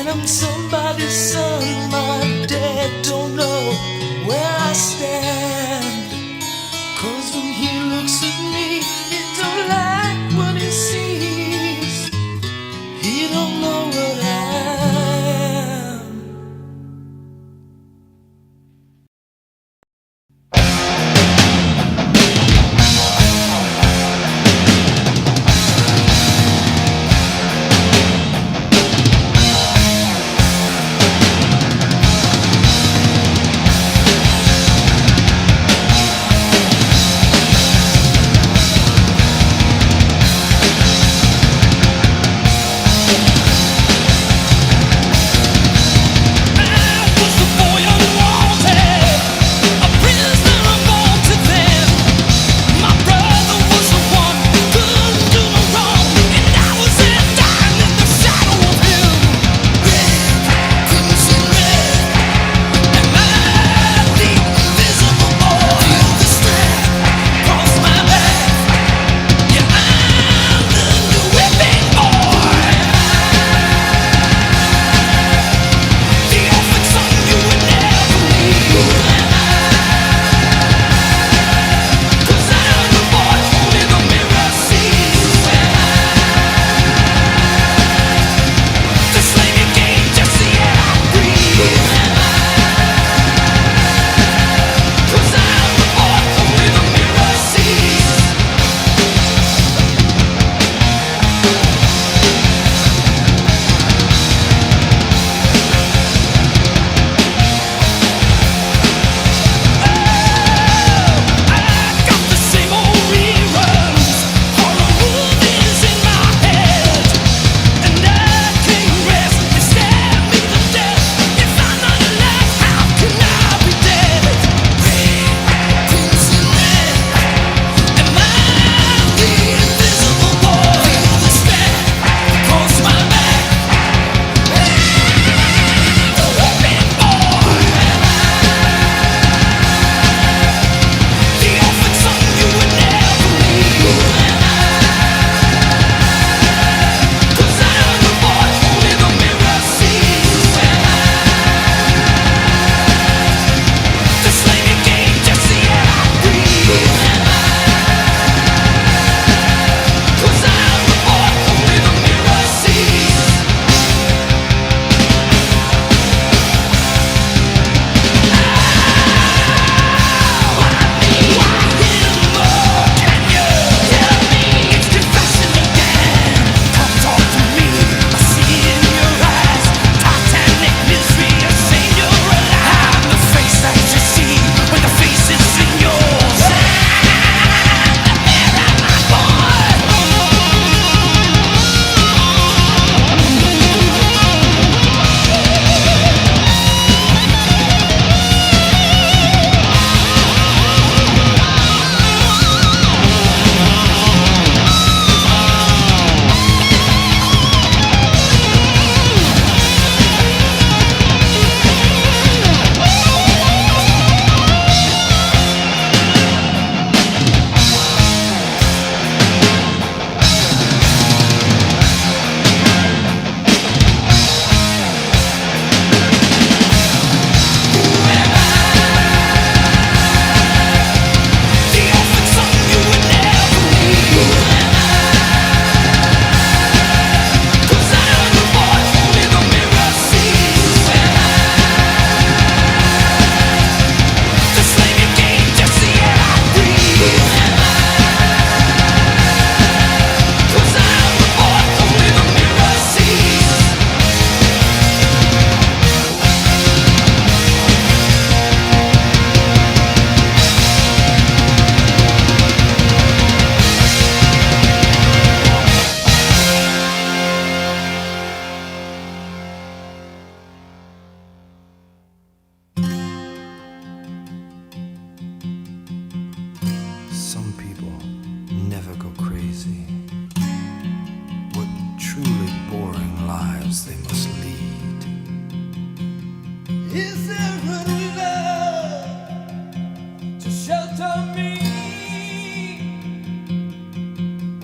I'm somebody's son. My dad don't know where I stand. 'Cause when he looks at me, he don't like what he sees. He don't know what I am.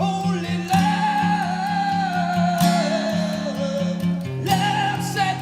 Only love, love set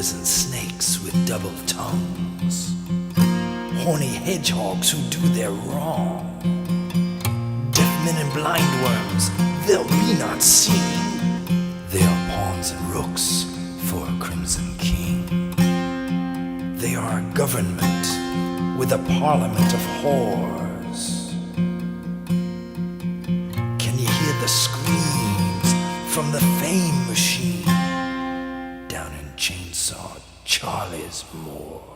prison snakes with double tongues, horny hedgehogs who do their wrong, deaf men and blind worms, they'll be not seen. They are pawns and rooks for a crimson king. They are a government with a parliament of whores. Can you hear the screams from the fame machine down in Chainsaw Charlie's morgue?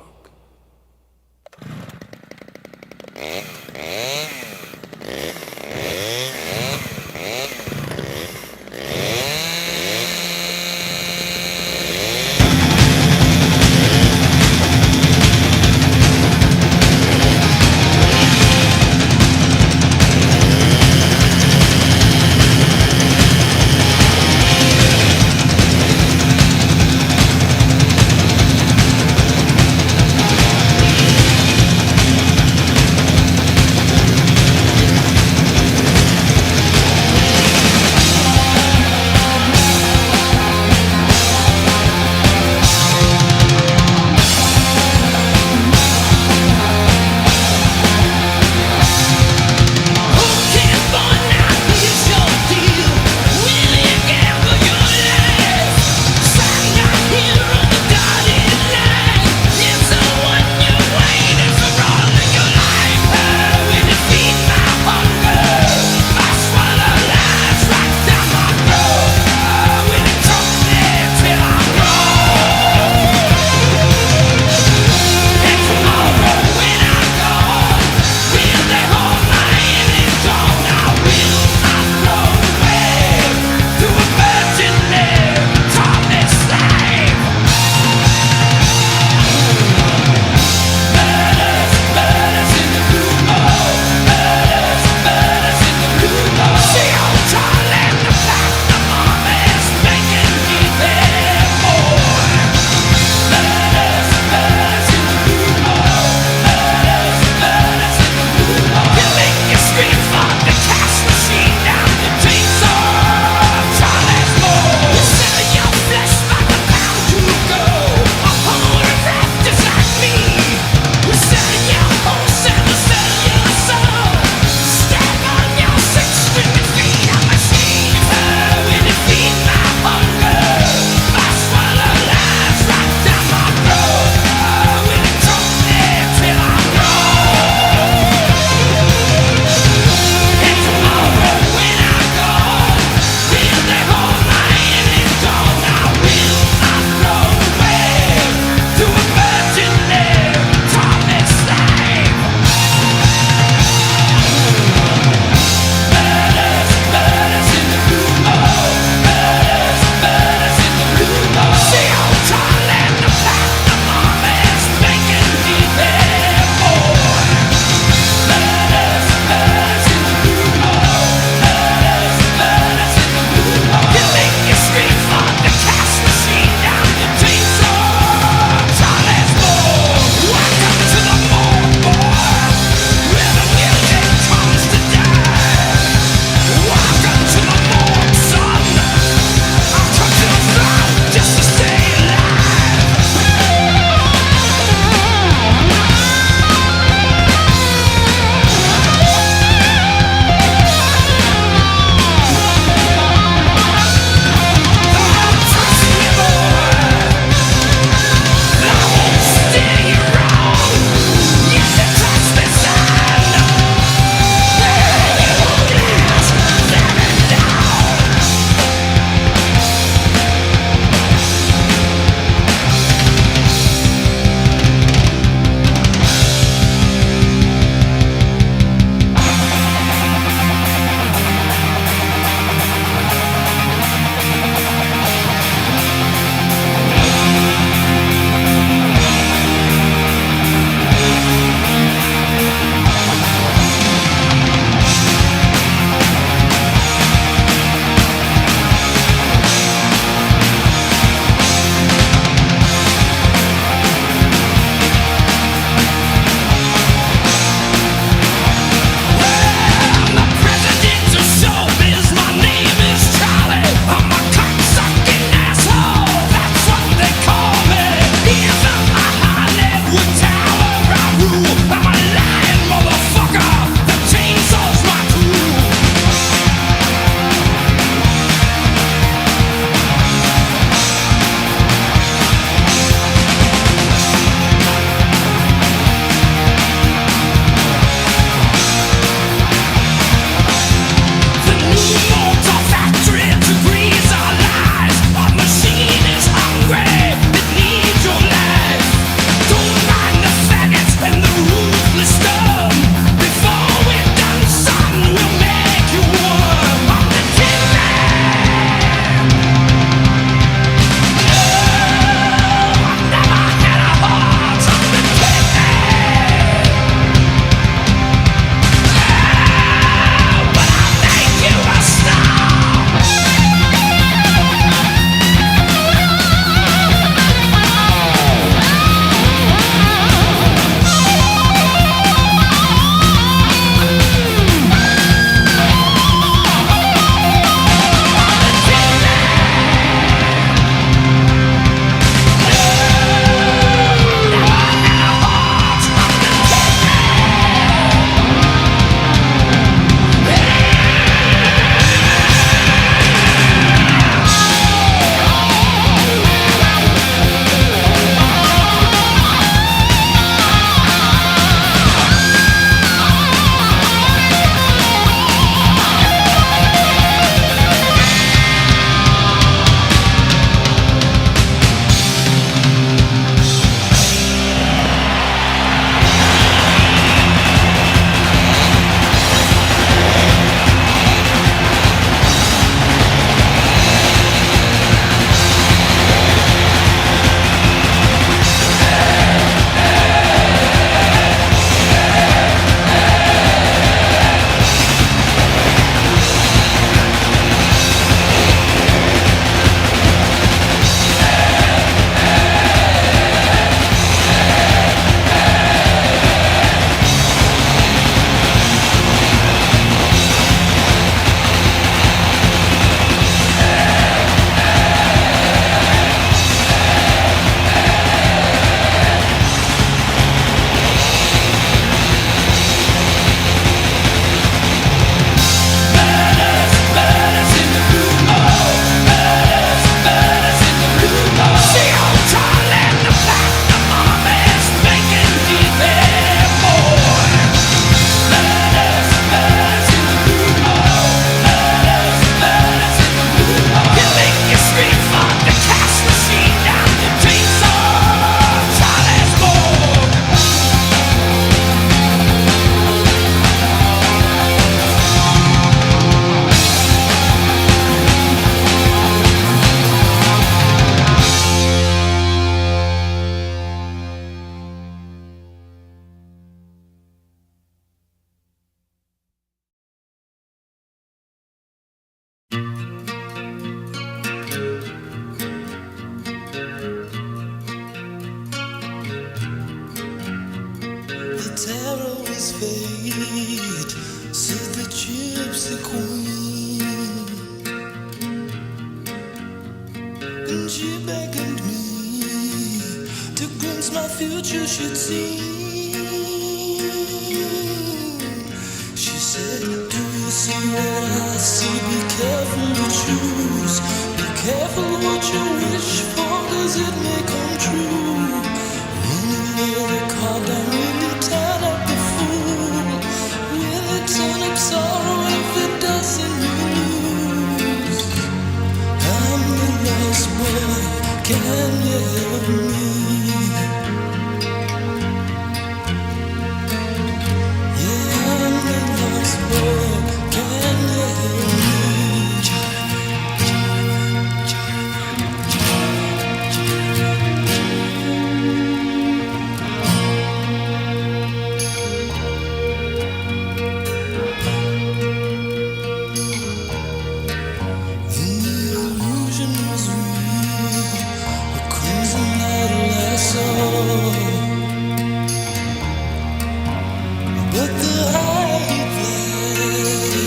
you should see. She said, do you see what I see? Be careful you choose. Be careful what you wish for, cause it may come true. When you lay the card down, will you turn up the fool? Will it turn up sorrow? If it doesn't, you lose. I'm the lost boy, can you help me? But the height there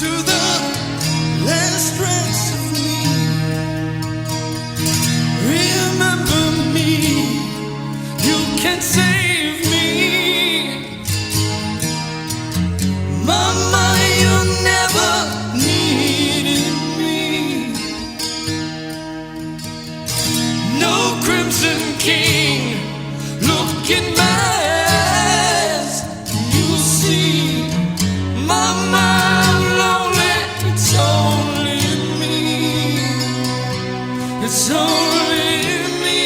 to the last rest of me. Remember me, you can save me. Mama, you never needed me. No crimson king, look in my eyes, you see. Mama, I'm lonely, it's only me. It's only me.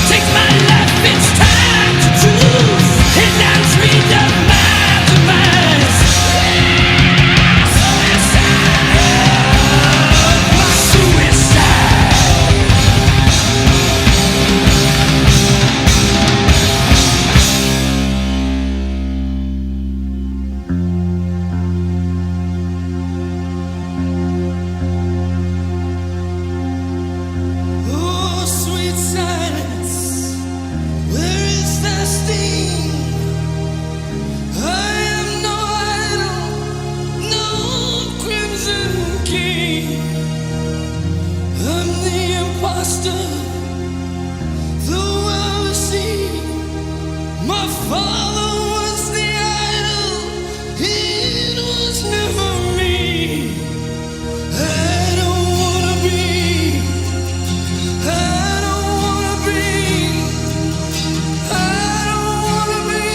Take my life, it's time to choose, and now dreamed of my demise. Suicide. Oh, sweet silence, where is thy sting? I am no idol, no crimson king. I'm the imposter, the well-received. My father was the idol, it was never me. I don't wanna be, I don't wanna be, I don't wanna be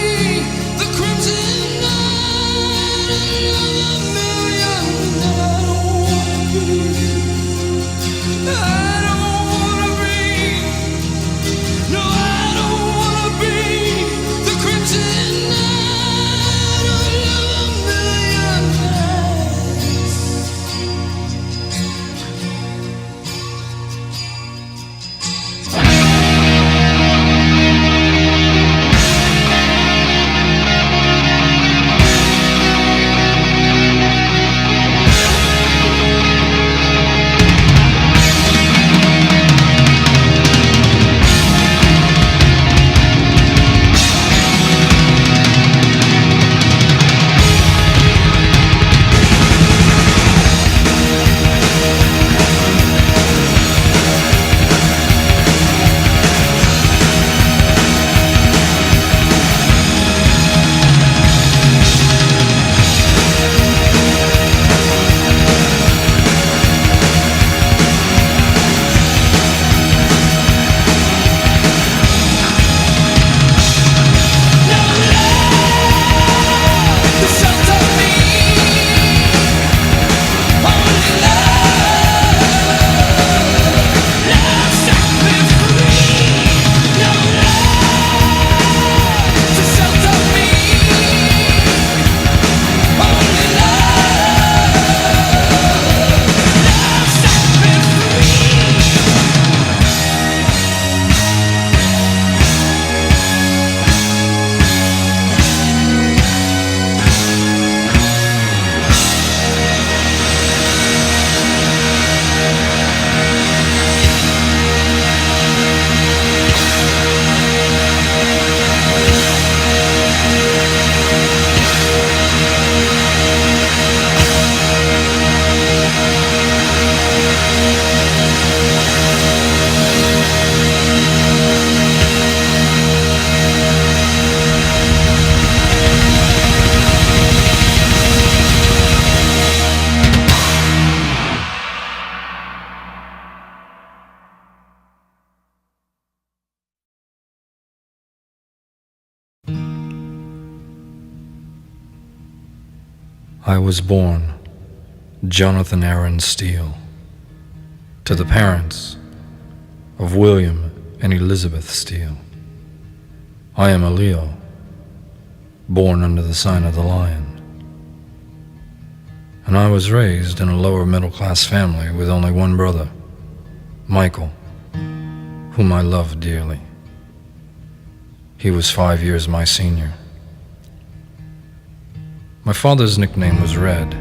the crimson idol of a million. I don't wanna be, I don't wanna be, no, I don't wanna be the crimson idol of a million eyes. I was born Jonathan Aaron Steele to the parents of William and Elizabeth Steele. I am a Leo, born under the sign of the lion. And I was raised in a lower middle class family with only one brother, Michael, whom I loved dearly. He was 5 years my senior. My father's nickname was Red,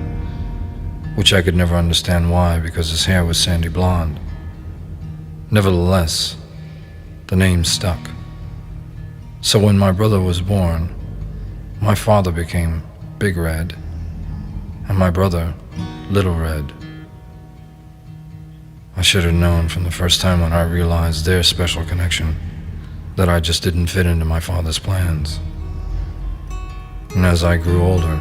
which I could never understand why, because his hair was sandy blonde. Nevertheless, the name stuck. So when my brother was born, my father became Big Red, and my brother, Little Red. I should have known from the first time when I realized their special connection that I just didn't fit into my father's plans. And as I grew older,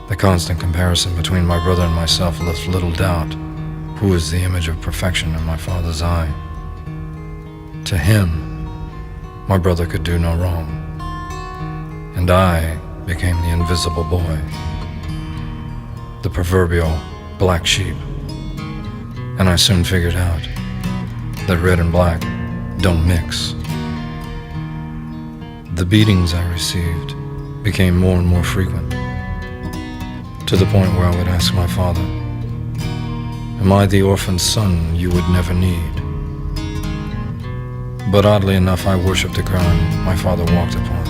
the constant comparison between my brother and myself left little doubt who was the image of perfection in my father's eye. To him, my brother could do no wrong, and I became the invisible boy, the proverbial black sheep. And I soon figured out that red and black don't mix. The beatings I received became more and more frequent, to the point where I would ask my father, "Am I the orphan son you would never need?" But oddly enough, I worshipped the ground my father walked upon.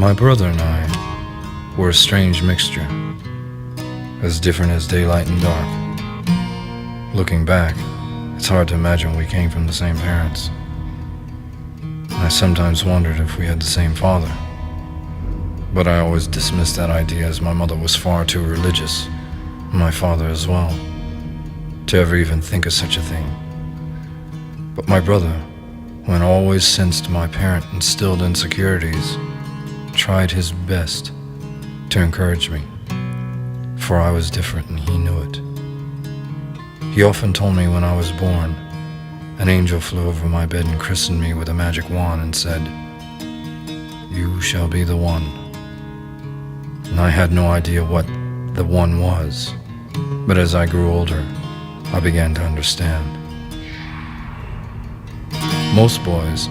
My brother and I were a strange mixture, as different as daylight and dark. Looking back, it's hard to imagine we came from the same parents. I sometimes wondered if we had the same father, but I always dismissed that idea as my mother was far too religious, and my father as well, to ever even think of such a thing. But my brother, who had always sensed my parent instilled insecurities, tried his best to encourage me, for I was different and he knew it. He often told me when I was born, an angel flew over my bed and christened me with a magic wand and said, "You shall be the one." And I had no idea what the one was, but as I grew older, I began to understand. Most boys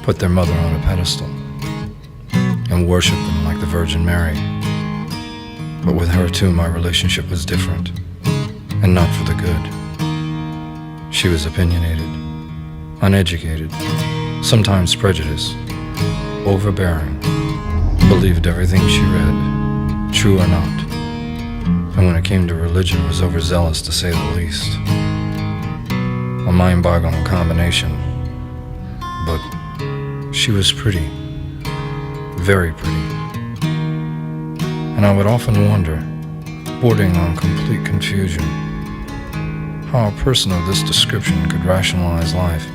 put their mother on a pedestal and worship them like the Virgin Mary. But with her too, my relationship was different, and not for the good. She was opinionated, uneducated, sometimes prejudiced, overbearing, believed everything she read, true or not, and when it came to religion was overzealous to say the least. A mind-boggling combination, but she was pretty, very pretty. And I would often wonder, bordering on complete confusion, how a person of this description could rationalize life.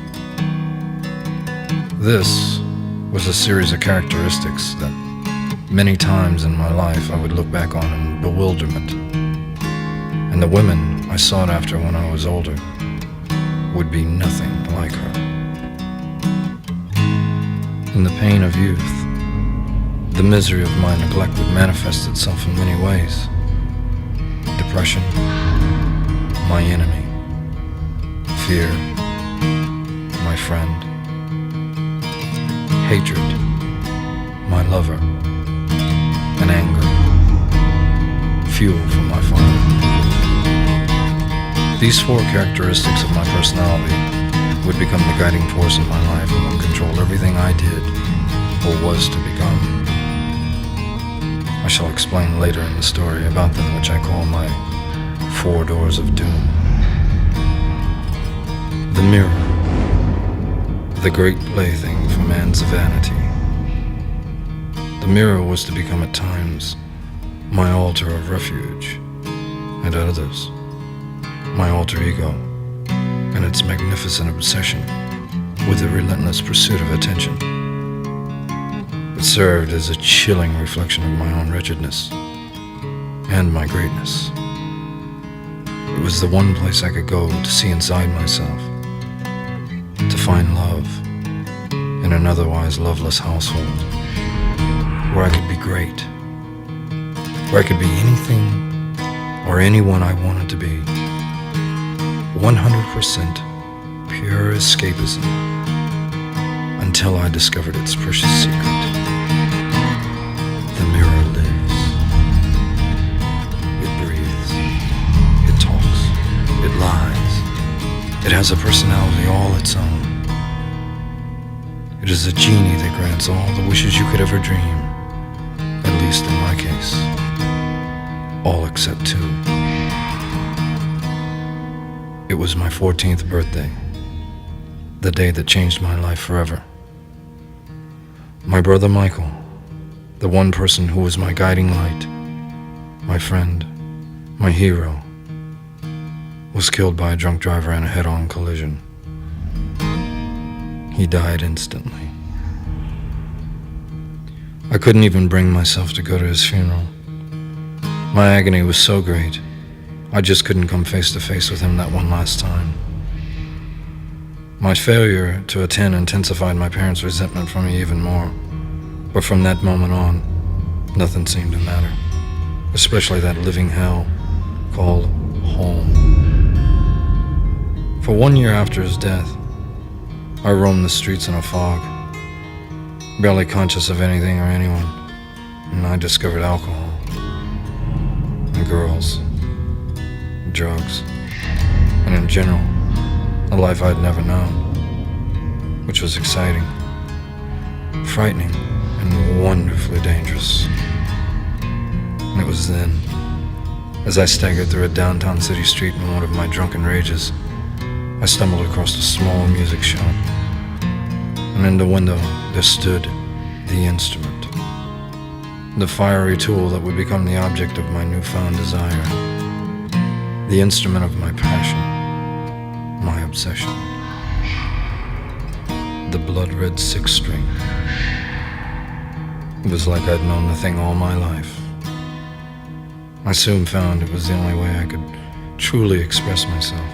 This was a series of characteristics that many times in my life I would look back on in bewilderment. And the women I sought after when I was older would be nothing like her. In the pain of youth, the misery of my neglect would manifest itself in many ways. Depression, my enemy. Fear, my friend. Hatred, my lover. And anger, fuel for my fire. These four characteristics of my personality would become the guiding force of my life and would control everything I did or was to become. I shall explain later in the story about them, which I call my 4 doors of doom. The mirror, the great plaything for man's vanity. The mirror was to become at times my altar of refuge, and at others, my alter ego and its magnificent obsession with the relentless pursuit of attention. It served as a chilling reflection of my own wretchedness and my greatness. It was the one place I could go to see inside myself, to find love in an otherwise loveless household, where I could be great, where I could be anything or anyone I wanted to be. 100% pure escapism until I discovered its precious secret. The mirror lives. It breathes. It talks. It lies. It has a personality all its own. It is a genie that grants all the wishes you could ever dream, at least in my case. All except 2. It was my 14th birthday, the day that changed my life forever. My brother Michael, the one person who was my guiding light, my friend, my hero, was killed by a drunk driver in a head-on collision. He died instantly. I couldn't even bring myself to go to his funeral. My agony was so great, I just couldn't come face to face with him that one last time. My failure to attend intensified my parents' resentment for me even more. But from that moment on, nothing seemed to matter, especially that living hell called home. For 1 year after his death, I roamed the streets in a fog, barely conscious of anything or anyone, and I discovered alcohol, and girls, drugs, and in general, a life I'd never known, which was exciting, frightening, and wonderfully dangerous. And it was then, as I staggered through a downtown city street in one of my drunken rages, I stumbled across a small music shop, and in the window there stood the instrument, the fiery tool that would become the object of my newfound desire, the instrument of my passion, my obsession, the blood-red six-string. It was like I'd known the thing all my life. I soon found it was the only way I could truly express myself.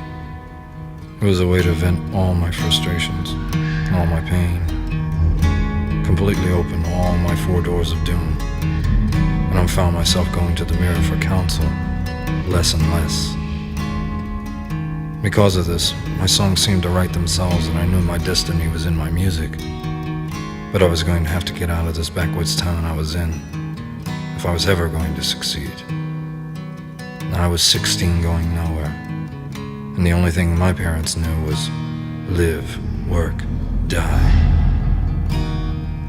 It was a way to vent all my frustrations, all my pain, completely open all my four doors of doom. And I found myself going to the mirror for counsel, less and less. Because of this, my songs seemed to write themselves, and I knew my destiny was in my music. But I was going to have to get out of this backwoods town I was in, if I was ever going to succeed. I was 16 going nowhere, and the only thing my parents knew was live, work, die.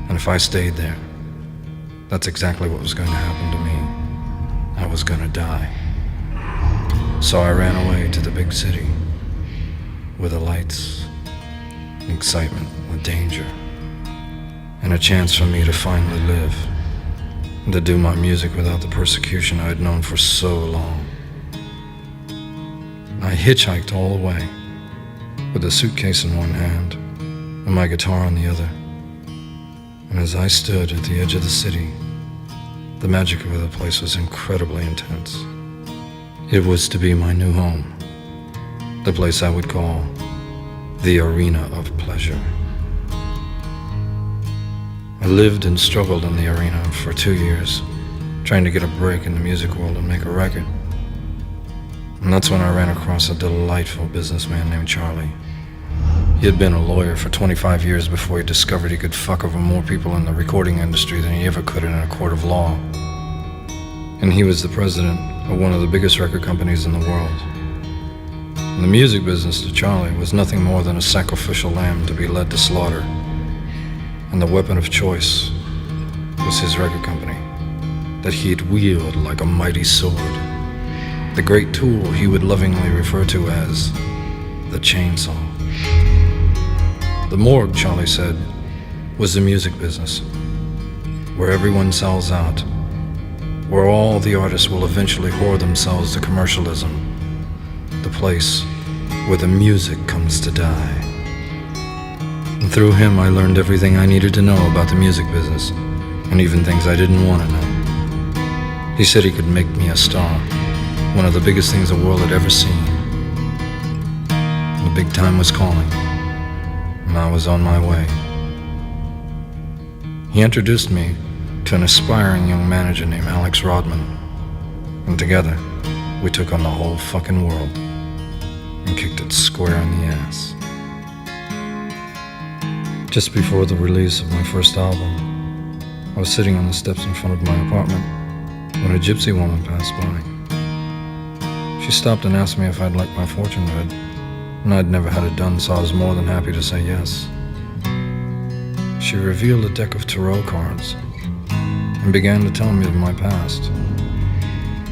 And if I stayed there, that's exactly what was going to happen to me. I was going to die. So I ran away to the big city, with the lights, excitement, with danger, and a chance for me to finally live, and to do my music without the persecution I had known for so long. I hitchhiked all the way, with a suitcase in one hand and my guitar on the other. And as I stood at the edge of the city, the magic of the place was incredibly intense. It was to be my new home, the place I would call the arena of pleasure. I lived and struggled in the arena for 2 years, trying to get a break in the music world and make a record. And that's when I ran across a delightful businessman named Charlie. He had been a lawyer for 25 years before he discovered he could fuck over more people in the recording industry than he ever could in a court of law. And he was the president of one of the biggest record companies in the world. And the music business to Charlie was nothing more than a sacrificial lamb to be led to slaughter. And the weapon of choice was his record company, that he'd wield like a mighty sword. The great tool he would lovingly refer to as the chainsaw. The morgue, Charlie said, was the music business, where everyone sells out, where all the artists will eventually whore themselves to commercialism, the place where the music comes to die. And through him I learned everything I needed to know about the music business, and even things I didn't want to know. He said he could make me a star, one of the biggest things the world had ever seen. The big time was calling, and I was on my way. He introduced me to an aspiring young manager named Alex Rodman, and together we took on the whole fucking world and kicked it square in the ass. Just before the release of my first album, I was sitting on the steps in front of my apartment when a gypsy woman passed by. She stopped and asked me if I'd like my fortune read, and I'd never had it done, so I was more than happy to say yes. She revealed a deck of tarot cards and began to tell me of my past,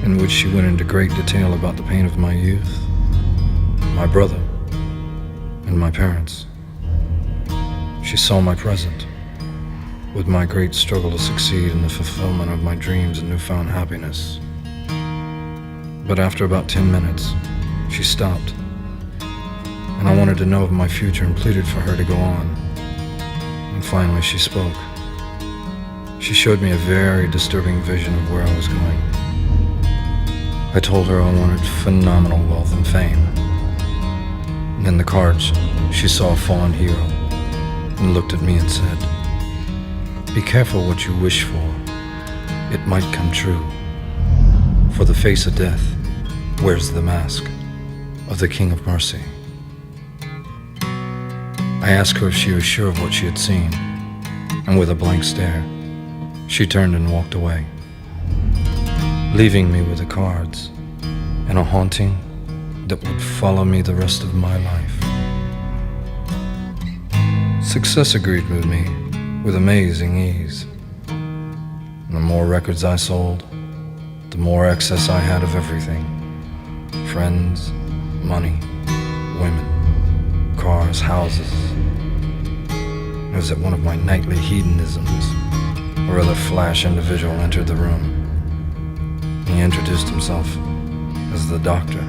in which she went into great detail about the pain of my youth, my brother, and my parents. She saw my present, with my great struggle to succeed in the fulfillment of my dreams and newfound happiness. But after about 10 minutes, she stopped, and I wanted to know of my future and pleaded for her to go on. And finally she spoke. She showed me a very disturbing vision of where I was going. I told her I wanted phenomenal wealth and fame. And in the cards, she saw a fallen hero and looked at me and said, "Be careful what you wish for. It might come true. For the face of death wears the mask of the King of Mercy." I I asked her if she was sure of what she had seen, and with a blank stare, she turned and walked away, leaving me with the cards and a haunting that would follow me the rest of my life. Success agreed with me with amazing ease. The more records I sold, the more excess I had of everything. Friends, money, women, cars, houses. It was at one of my nightly hedonisms where a flash individual entered the room. He introduced himself as the doctor.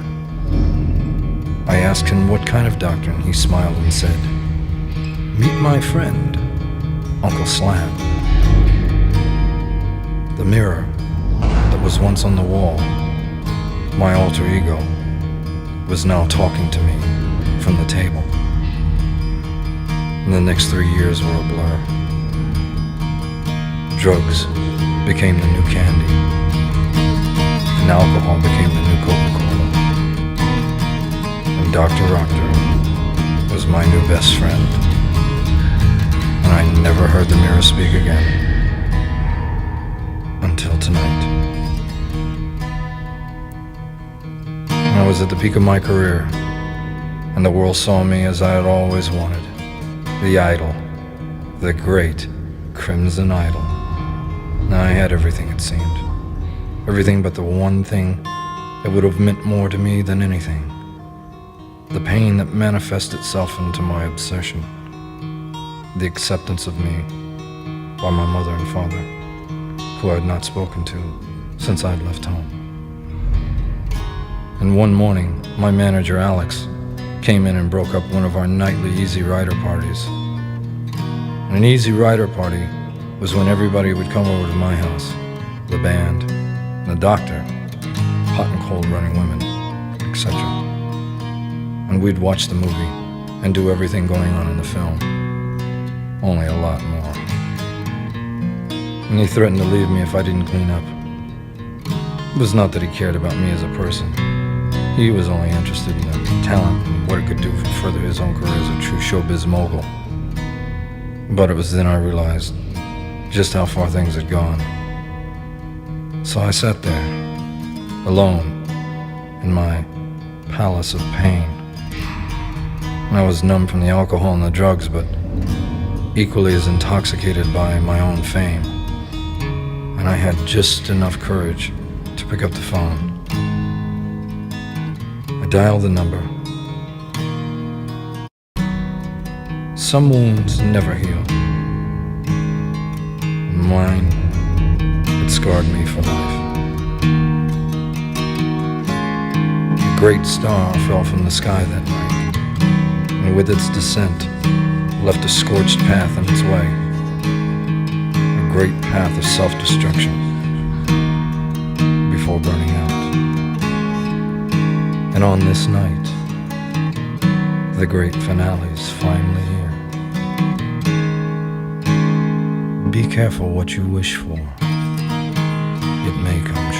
I asked him what kind of doctor, and he smiled and said, "Meet my friend, Uncle Slam." The mirror that was once on the wall, my alter ego, was now talking to me from the table. And the next 3 years were a blur. Drugs became the new candy, and alcohol became the new Coca-Cola. And Dr. Proctor was my new best friend. And I never heard the mirror speak again until tonight. I was at the peak of my career, and the world saw me as I had always wanted. The idol, the great Crimson Idol. Now I had everything, it seemed. Everything but the one thing that would have meant more to me than anything. The pain that manifested itself into my obsession. The acceptance of me by my mother and father, who I had not spoken to since I had left home. And one morning, my manager, Alex, came in and broke up one of our nightly Easy Rider parties. And an Easy Rider party was when everybody would come over to my house, the band, the doctor, hot and cold running women, etc. And we'd watch the movie and do everything going on in the film, only a lot more. And he threatened to leave me if I didn't clean up. It was not that he cared about me as a person. He was only interested in the talent and what it could do to further his own career as a true showbiz mogul. But it was then I realized just how far things had gone. So I sat there, alone, in my palace of pain. And I was numb from the alcohol and the drugs, but equally as intoxicated by my own fame. And I had just enough courage to pick up the phone. I dialed the number. Some wounds never heal. Mine, it scarred me for life. A great star fell from the sky that night, and with its descent, left a scorched path in its way. A great path of self-destruction before burning out. And on this night, the great finale's finally here. Be careful what you wish for. It may come